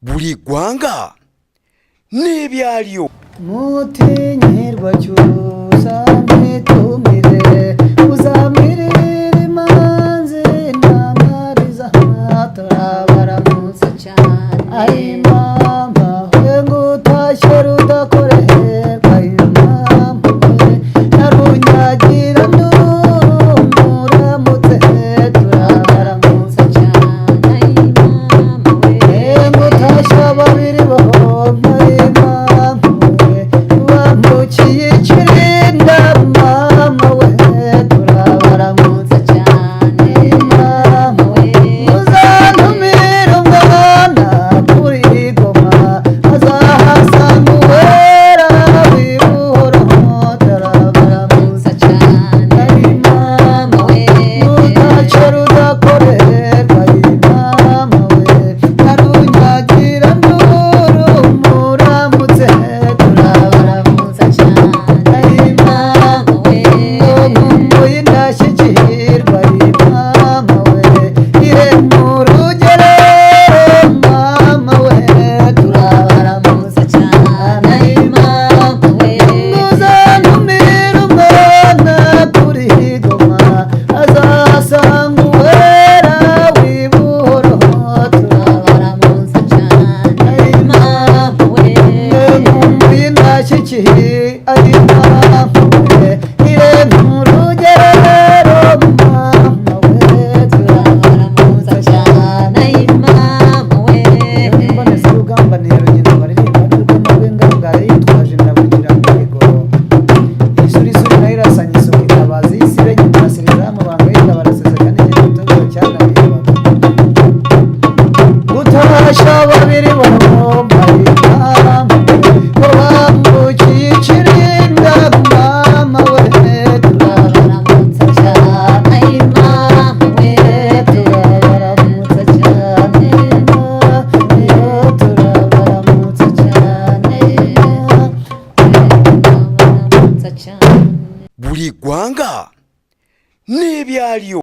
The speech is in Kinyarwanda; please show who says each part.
Speaker 1: buri gwanga n'ibyaryo
Speaker 2: mutinyirwa cyusamye tumire uzamirire imanzi n'amariza turabaramutse cyane ari mama we ngutashye rudakorerwa impamvu we narunyagira muramutse turabaramutse cyane ari mama we ngutashye babiri bahomba
Speaker 1: buri gwanga n'ibyaryo